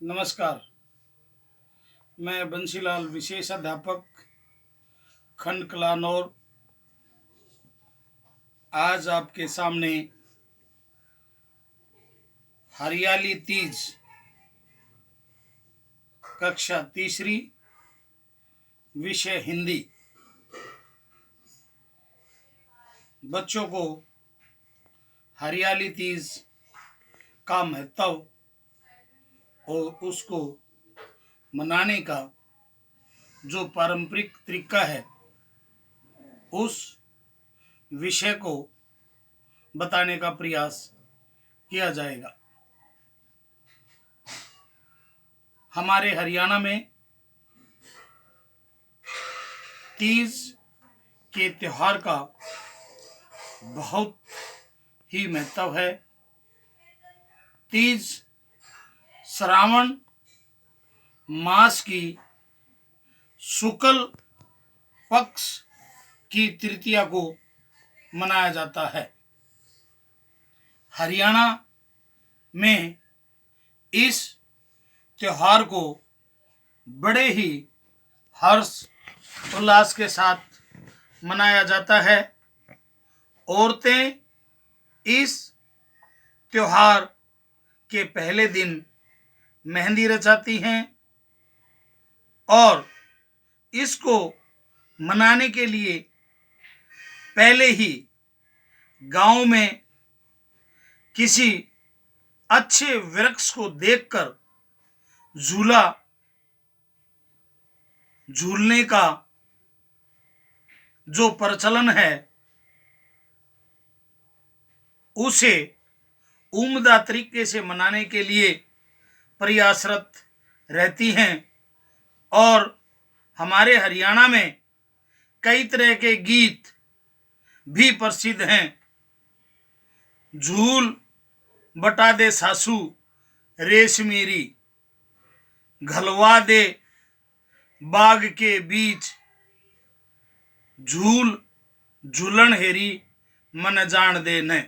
नमस्कार। मैं बंसीलाल विशेष अध्यापक खंड कलानौर आज आपके सामने हरियाली तीज कक्षा तीसरी विषय हिंदी बच्चों को हरियाली तीज का महत्व और उसको मनाने का जो पारंपरिक तरीका है उस विषय को बताने का प्रयास किया जाएगा। हमारे हरियाणा में तीज के त्योहार का बहुत ही महत्व है। तीज श्रावण मास की शुक्ल पक्ष की तृतीया को मनाया जाता है। हरियाणा में इस त्योहार को बड़े ही हर्ष उल्लास के साथ मनाया जाता है। औरतें इस त्योहार के पहले दिन मेहंदी रचाती हैं और इसको मनाने के लिए पहले ही गांव में किसी अच्छे वृक्ष को देखकर झूला झूलने का जो प्रचलन है उसे उम्दा तरीके से मनाने के लिए प्रयासरत रहती हैं। और हमारे हरियाणा में कई तरह के गीत भी प्रसिद्ध हैं। झूल बटा दे सासू रेशमीरी, घलवा दे बाग के बीच, झूल झूलन हेरी मन जान दे न,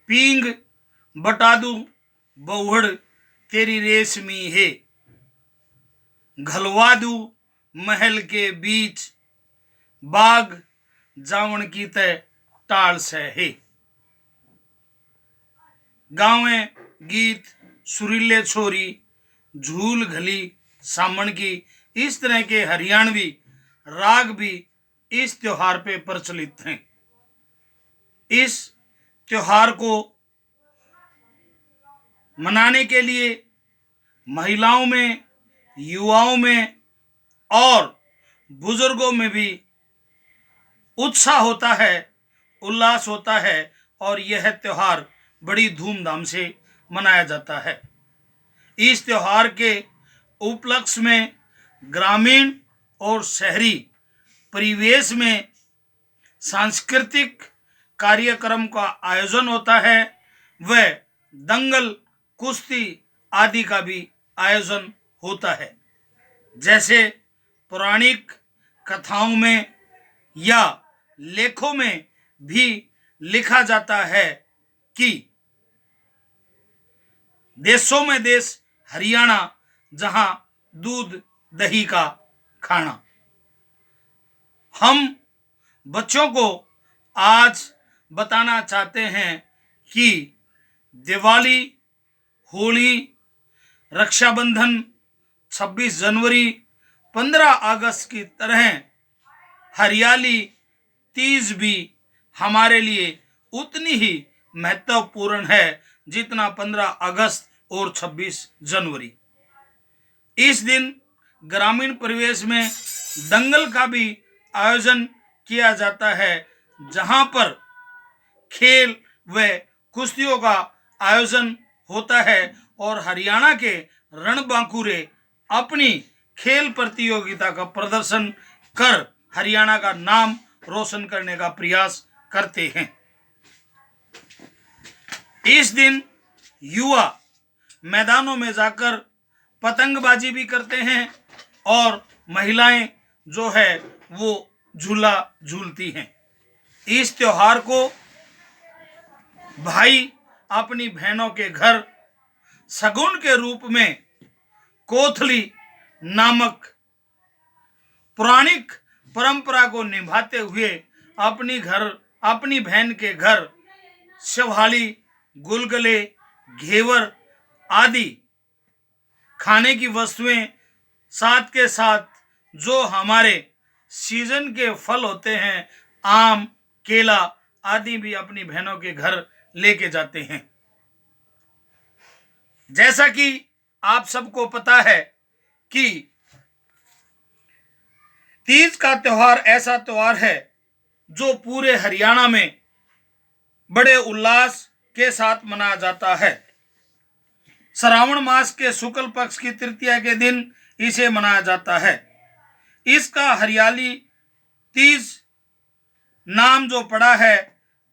पींग बटा दू बहुड़ तेरी रेशमी है, घलवा दू महल के बीच, बाग जावण की तय टाल से है। गाँवे गीत सुरीले छोरी झूल घली सामण की, इस तरह के हरियाणवी राग भी इस त्योहार पे प्रचलित हैं। इस त्योहार को मनाने के लिए महिलाओं में, युवाओं में और बुजुर्गों में भी उत्साह होता है, उल्लास होता है और यह त्योहार बड़ी धूमधाम से मनाया जाता है। इस त्योहार के उपलक्ष्य में ग्रामीण और शहरी परिवेश में सांस्कृतिक कार्यक्रम का आयोजन होता है। वह दंगल, कुश्ती आदि का भी आयोजन होता है। जैसे पौराणिक कथाओं में या लेखों में भी लिखा जाता है कि देशों में देश हरियाणा जहां दूध दही का खाना। हम बच्चों को आज बताना चाहते हैं कि दिवाली, होली, रक्षाबंधन, 26 जनवरी, 15 अगस्त की तरह हरियाली तीज भी हमारे लिए उतनी ही महत्वपूर्ण है जितना 15 अगस्त और 26 जनवरी। इस दिन ग्रामीण परिवेश में दंगल का भी आयोजन किया जाता है, जहां पर खेल व कुश्तियों का आयोजन होता है और हरियाणा के रणबांकुरे अपनी खेल प्रतियोगिता का प्रदर्शन कर हरियाणा का नाम रोशन करने का प्रयास करते हैं। इस दिन युवा मैदानों में जाकर पतंगबाजी भी करते हैं और महिलाएं जो है वो झूला झूलती हैं। इस त्योहार को भाई अपनी बहनों के घर शगुन के रूप में कोथली नामक पौराणिक परंपरा को निभाते हुए अपनी बहन के घर शिवहाली, गुलगुले, घेवर आदि खाने की वस्तुएं, साथ के साथ जो हमारे सीजन के फल होते हैं, आम, केला आदि भी अपनी बहनों के घर लेके जाते हैं। जैसा कि आप सबको पता है कि तीज का त्योहार ऐसा त्योहार है जो पूरे हरियाणा में बड़े उल्लास के साथ मनाया जाता है। श्रावण मास के शुक्ल पक्ष की तृतीया के दिन इसे मनाया जाता है। इसका हरियाली तीज नाम जो पड़ा है,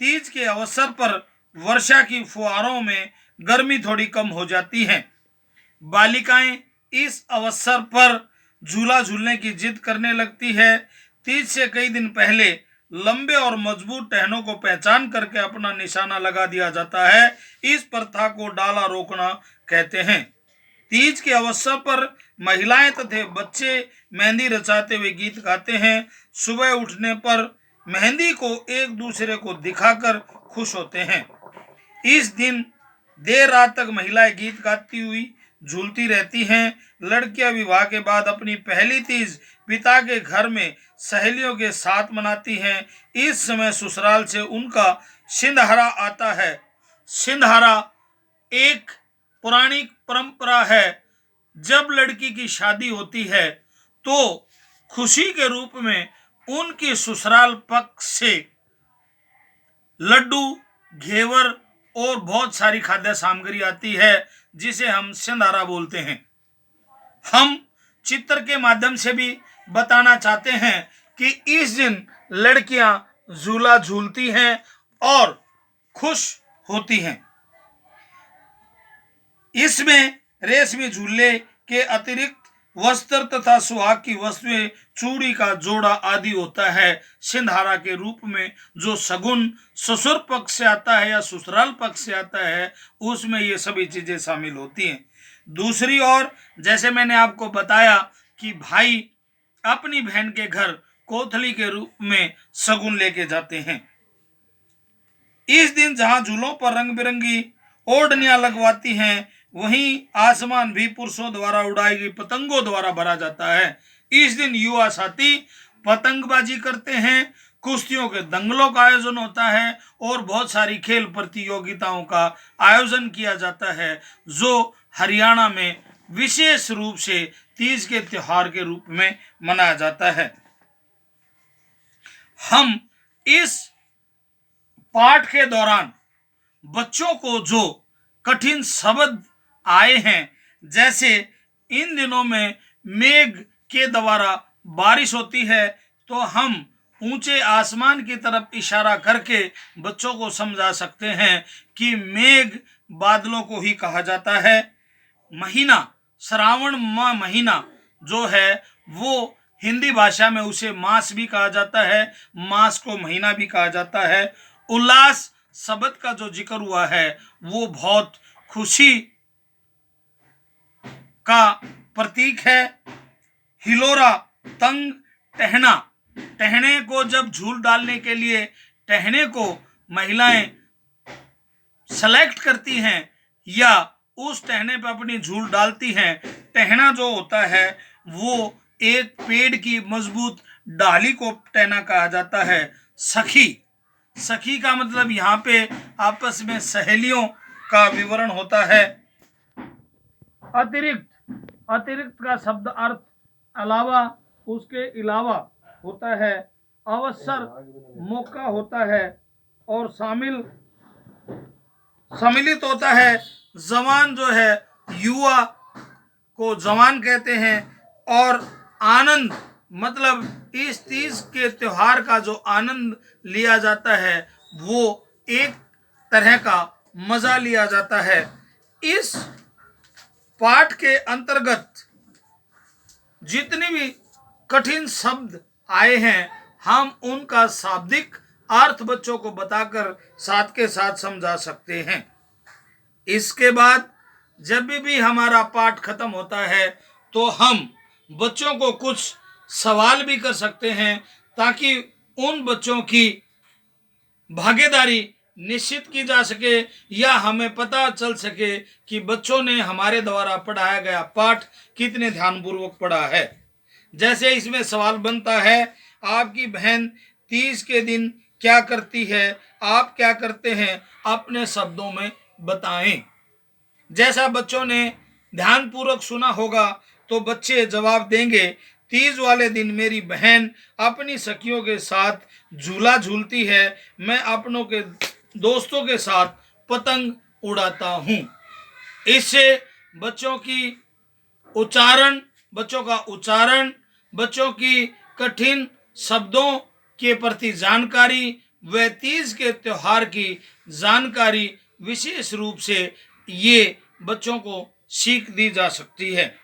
तीज के अवसर पर वर्षा की फुहारों में गर्मी थोड़ी कम हो जाती है। बालिकाएं इस अवसर पर झूला झूलने की जिद करने लगती है। तीज से कई दिन पहले लंबे और मजबूत टहनों को पहचान करके अपना निशाना लगा दिया जाता है। इस प्रथा को डाला रोकना कहते हैं। तीज के अवसर पर महिलाएं तथा बच्चे मेहंदी रचाते हुए गीत गाते हैं। सुबह उठने पर मेहंदी को एक दूसरे को दिखाकर खुश होते हैं। इस दिन देर रात तक महिलाएं गीत गाती हुई झूलती रहती हैं। लड़कियां विवाह के बाद अपनी पहली तीज पिता के घर में सहेलियों के साथ मनाती हैं। इस समय ससुराल से उनका सिंदहरा आता है। सिंदहरा एक पौराणिक परंपरा है। जब लड़की की शादी होती है तो खुशी के रूप में उनकी ससुराल पक्ष से लड्डू, घेवर और बहुत सारी खाद्य सामग्री आती है, जिसे हम सिंदहरा बोलते हैं। हम चित्र के माध्यम से भी बताना चाहते हैं कि इस दिन लड़कियां झूला झूलती हैं और खुश होती हैं। इसमें रेशमी झूले के अतिरिक्त वस्त्र तथा सुहाग की वस्तुएं, चूड़ी का जोड़ा आदि होता है। सिंदहरा के रूप में जो शगुन ससुर पक्ष से आता है या ससुराल पक्ष से आता है, उसमें ये सभी चीजें शामिल होती हैं। दूसरी ओर जैसे मैंने आपको बताया कि भाई अपनी बहन के घर कोथली के रूप में शगुन लेके जाते हैं। इस दिन जहां झूलों पर रंग बिरंगी ओढ़नियां लगवाती हैं, वहीं आसमान भी पुरुषों द्वारा उड़ाई गई पतंगों द्वारा भरा जाता है। इस दिन युवा साथी पतंगबाजी करते हैं, कुश्तियों के दंगलों का आयोजन होता है और बहुत सारी खेल प्रतियोगिताओं का आयोजन किया जाता है, जो हरियाणा में विशेष रूप से तीज के त्योहार के रूप में मनाया जाता है। हम इस पाठ के दौरान बच्चों को जो कठिन शब्द आए हैं, जैसे इन दिनों में मेघ के द्वारा बारिश होती है, तो हम ऊंचे आसमान की तरफ इशारा करके बच्चों को समझा सकते हैं कि मेघ बादलों को ही कहा जाता है। महीना श्रावण माह महीना जो है वो हिंदी भाषा में उसे मास भी कहा जाता है, मास को महीना भी कहा जाता है। उल्लास शब्द का जो जिक्र हुआ है वो बहुत खुशी का प्रतीक है। हिलोरा, तंग, टहना, टहने को जब झूल डालने के लिए टहने को महिलाएं सेलेक्ट करती हैं या उस टहने पर अपनी झूल डालती हैं। टहना जो होता है वो एक पेड़ की मजबूत डाली को टहना कहा जाता है। सखी, सखी का मतलब यहाँ पे आपस में सहेलियों का विवरण होता है। अतिरिक्त, अतिरिक्त का शब्द अर्थ अलावा, उसके अलावा होता है। अवसर, मौका होता है। और सम्मिलित होता है। जवान जो है युवा को जवान कहते हैं। और आनंद मतलब इस तीज के त्योहार का जो आनंद लिया जाता है वो एक तरह का मजा लिया जाता है। इस पाठ के अंतर्गत जितने भी कठिन शब्द आए हैं, हम उनका शाब्दिक अर्थ बच्चों को बताकर साथ के साथ समझा सकते हैं। इसके बाद जब भी हमारा पाठ खत्म होता है तो हम बच्चों को कुछ सवाल भी कर सकते हैं, ताकि उन बच्चों की भागीदारी निश्चित की जा सके, या हमें पता चल सके कि बच्चों ने हमारे द्वारा पढ़ाया गया पाठ कितने ध्यानपूर्वक पढ़ा है। जैसे इसमें सवाल बनता है, आपकी बहन तीज के दिन क्या करती है, आप क्या करते हैं, अपने शब्दों में बताएं। जैसा बच्चों ने ध्यानपूर्वक सुना होगा तो बच्चे जवाब देंगे, तीज वाले दिन मेरी बहन अपनी सखियों के साथ झूला झूलती है, मैं अपनों के दोस्तों के साथ पतंग उड़ाता हूँ। इससे बच्चों का उच्चारण, बच्चों की कठिन शब्दों के प्रति जानकारी व तीज के त्योहार की जानकारी विशेष रूप से ये बच्चों को सीख दी जा सकती है।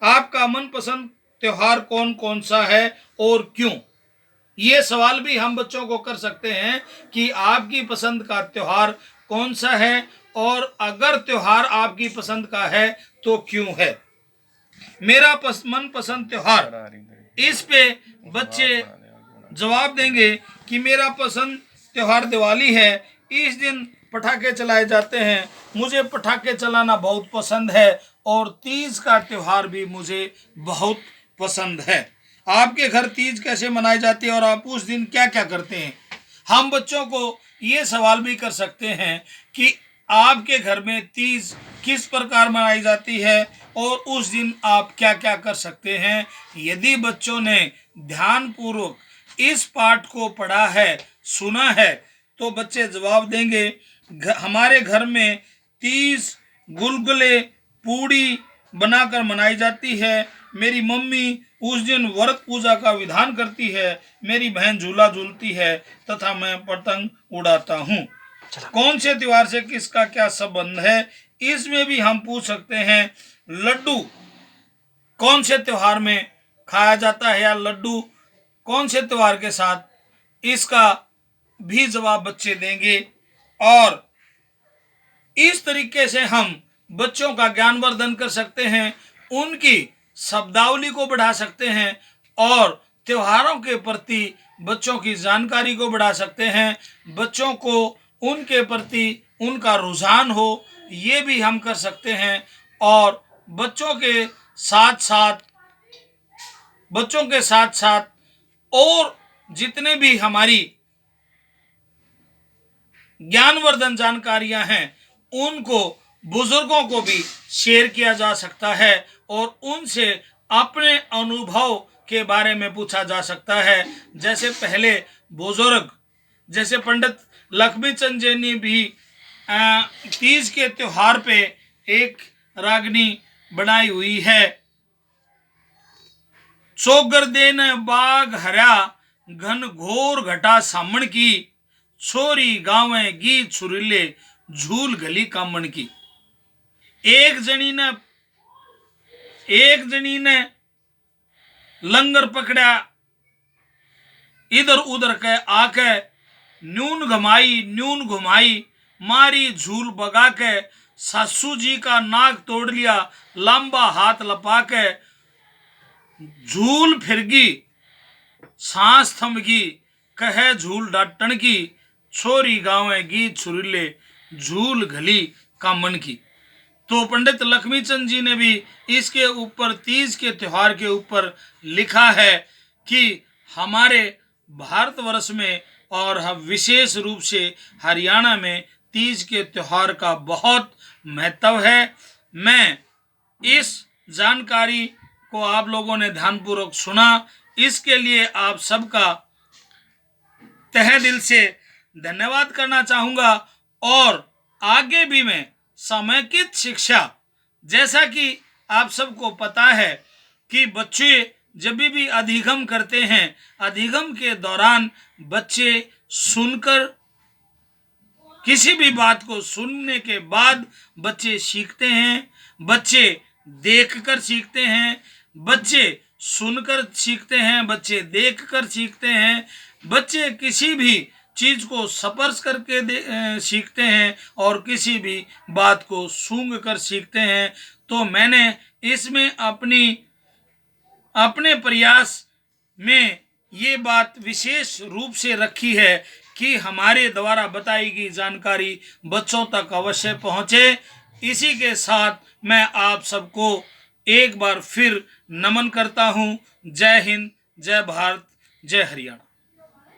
आपका मनपसंद त्योहार कौन कौन सा है और क्यों? ये सवाल भी हम बच्चों को कर सकते हैं कि आपकी पसंद का त्योहार कौन सा है, और अगर त्योहार आपकी पसंद का है तो क्यों है। मेरा मनपसंद त्योहार, इस पे बच्चे जवाब देंगे कि मेरा पसंद त्योहार दिवाली है। इस दिन पटाखे चलाए जाते हैं, मुझे पटाखे चलाना बहुत पसंद है, और तीज का त्योहार भी मुझे बहुत पसंद है। आपके घर तीज कैसे मनाई जाती है और आप उस दिन क्या क्या करते हैं? हम बच्चों को ये सवाल भी कर सकते हैं कि आपके घर में तीज किस प्रकार मनाई जाती है और उस दिन आप क्या क्या कर सकते हैं। यदि बच्चों ने ध्यानपूर्वक इस पाठ को पढ़ा है, सुना है, तो बच्चे जवाब देंगे, हमारे घर में तीज गुलगुले पूड़ी बनाकर मनाई जाती है, मेरी मम्मी उस दिन व्रत पूजा का विधान करती है, मेरी बहन झूला झूलती है तथा मैं पतंग उड़ाता हूँ। कौन से त्योहार से किसका क्या संबंध है, इसमें भी हम पूछ सकते हैं। लड्डू कौन से त्योहार में खाया जाता है, या लड्डू कौन से त्योहार के साथ, इसका भी जवाब बच्चे देंगे। और इस तरीके से हम बच्चों का ज्ञानवर्धन कर सकते हैं, उनकी शब्दावली को बढ़ा सकते हैं, और त्योहारों के प्रति बच्चों की जानकारी को बढ़ा सकते हैं। बच्चों को उनके प्रति उनका रुझान हो, ये भी हम कर सकते हैं। और बच्चों के साथ साथ और जितने भी हमारी ज्ञानवर्धन जानकारियां हैं, उनको बुजुर्गों को भी शेयर किया जा सकता है, और उनसे अपने अनुभव के बारे में पूछा जा सकता है। जैसे पहले बुजुर्ग, जैसे पंडित लक्ष्मीचंद जी ने भी तीज के त्योहार पे एक रागनी बनाई हुई है। चौगर देन बाग हरा घन घोर घटा सामण की, छोरी गावे गीत सुरीले झूल गली कामण की। एक जनी ने लंगर पकड़ा, इधर उधर के आके न्यून घुमाई मारी झूल बगा के, सासू जी का नाक तोड़ लिया लंबा हाथ लपा के, झूल फिरगी सांस थमगी कहे झूल डाटन की, छोरी गावे गीत सुरीले झूल घली कामन की। तो पंडित लक्ष्मीचंद जी ने भी इसके ऊपर, तीज के त्योहार के ऊपर लिखा है कि हमारे भारतवर्ष में और विशेष रूप से हरियाणा में तीज के त्योहार का बहुत महत्व है। मैं इस जानकारी को आप लोगों ने ध्यानपूर्वक सुना, इसके लिए आप सबका तहे दिल से धन्यवाद करना चाहूँगा। और आगे भी मैं समेकित शिक्षा, जैसा कि आप सबको पता है कि बच्चे जब भी अधिगम करते हैं, अधिगम के दौरान बच्चे सुनकर, किसी भी बात को सुनने के बाद बच्चे सीखते हैं, बच्चे देखकर सीखते हैं, बच्चे सुनकर सीखते हैं, बच्चे देखकर सीखते हैं। बच्चे किसी भी चीज़ को स्पर्श करके सीखते हैं और किसी भी बात को सूंघ कर सीखते हैं। तो मैंने इसमें अपने प्रयास में ये बात विशेष रूप से रखी है कि हमारे द्वारा बताई गई जानकारी बच्चों तक अवश्य पहुँचे। इसी के साथ मैं आप सबको एक बार फिर नमन करता हूँ। जय हिंद, जय भारत, जय हरियाणा।